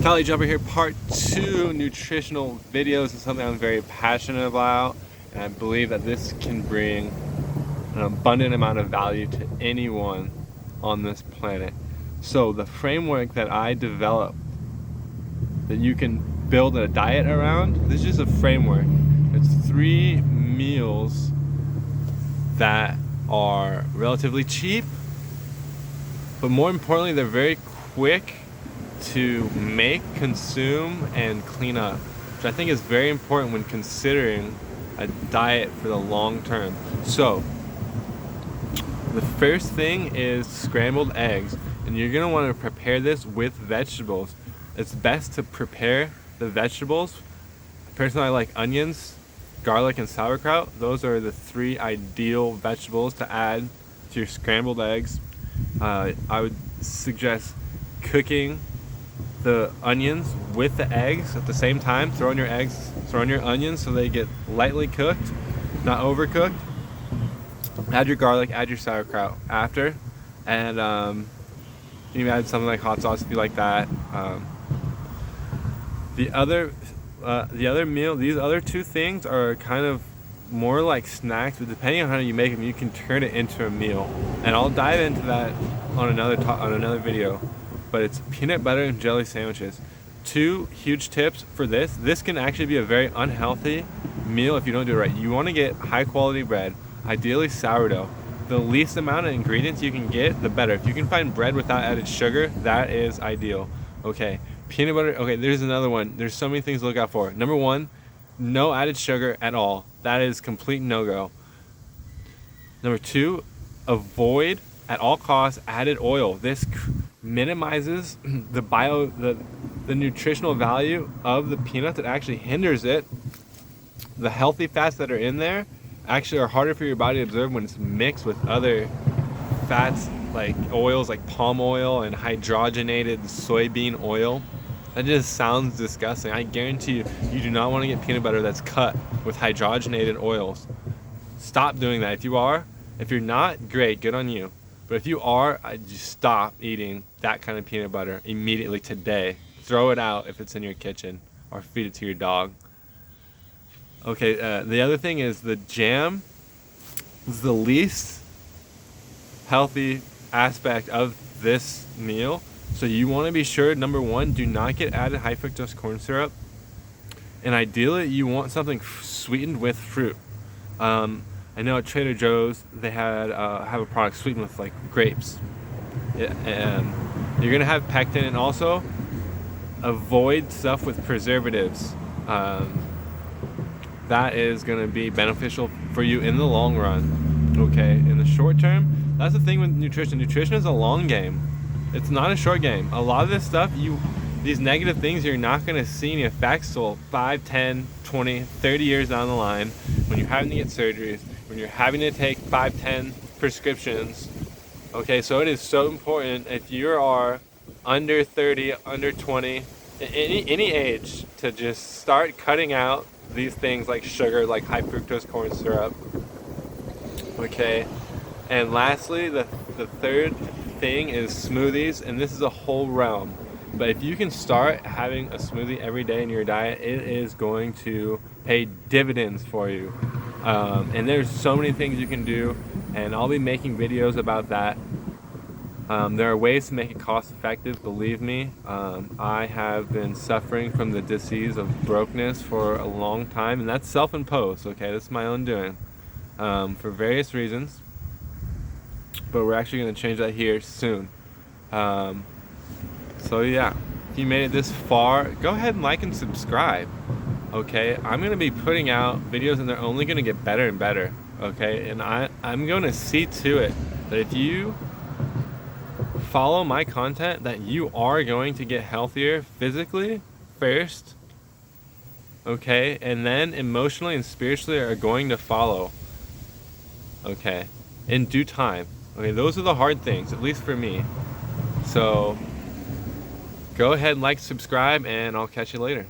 Kylie Jumper here, part 2. Nutritional videos is something I'm very passionate about, and I believe that this can bring an abundant amount of value to anyone on this planet. So the framework that I developed that you can build a diet around, this is just a framework. It's 3 meals that are relatively cheap, but more importantly, they're very quick to make, consume, and clean up, which I think is very important when considering a diet for the long term. So the first thing is scrambled eggs, and you're gonna want to prepare this with vegetables. It's best to prepare the vegetables. Personally, I like onions, garlic, and sauerkraut. Those are the 3 ideal vegetables to add to your scrambled eggs. I would suggest cooking the onions with the eggs at the same time. Throw in your eggs, throw in your onions so they get lightly cooked, not overcooked. Add your garlic, add your sauerkraut after, and you can add something like hot sauce if you like that. The other meal, these other 2 things are kind of more like snacks, but depending on how you make them, you can turn it into a meal. And I'll dive into that on another video. But it's peanut butter and jelly sandwiches. 2 huge tips for this. This can actually be a very unhealthy meal if you don't do it right. You want to get high quality bread, ideally sourdough. The least amount of ingredients you can get, the better. If you can find bread without added sugar, that is ideal. Okay, peanut butter. Okay, there's another one. There's so many things to look out for. Number 1, no added sugar at all. That is complete no-go. Number 2, avoid at all costs added oil. This minimizes the nutritional value of the peanut. It actually hinders it. The healthy fats that are in there actually are harder for your body to absorb when it's mixed with other fats like oils like palm oil and hydrogenated soybean oil. That just sounds disgusting. I guarantee you, you do not want to get peanut butter that's cut with hydrogenated oils. Stop doing that. If you're not, great, good on you. But if you are, I just stop eating that kind of peanut butter immediately today. Throw it out if it's in your kitchen, or feed it to your dog. Okay, the other thing is the jam is the least healthy aspect of this meal. So you want to be sure, number 1, do not get added high fructose corn syrup. And ideally, you want something sweetened with fruit. I know at Trader Joe's they have a product sweetened with like grapes. And you're gonna have pectin, and also avoid stuff with preservatives. That is gonna be beneficial for you in the long run. Okay, in the short term, that's the thing with nutrition. Nutrition is a long game. It's not a short game. A lot of this stuff, these negative things, you're not gonna see any effects till 5, 10, 20, 30 years down the line, when you're having to get surgeries, when you're having to take 5, 10 prescriptions. Okay, so it is so important, if you are under 30, under 20, any age, to just start cutting out these things like sugar, like high fructose corn syrup. Okay, and lastly, the third thing is smoothies, and this is a whole realm. But if you can start having a smoothie every day in your diet, it is going to pay dividends for you. And there's so many things you can do, and I'll be making videos about that. There are ways to make it cost effective, believe me. I have been suffering from the disease of brokenness for a long time, and that's self-imposed, okay? That's my own doing, for various reasons. But we're actually going to change that here soon. So yeah, if you made it this far, go ahead and like and subscribe. Okay, I'm going to be putting out videos, and they're only going to get better and better. Okay, and I'm going to see to it that if you follow my content, that you are going to get healthier physically first. Okay, and then emotionally and spiritually are going to follow. Okay, in due time. Okay, those are the hard things, at least for me. So go ahead and like, subscribe, and I'll catch you later.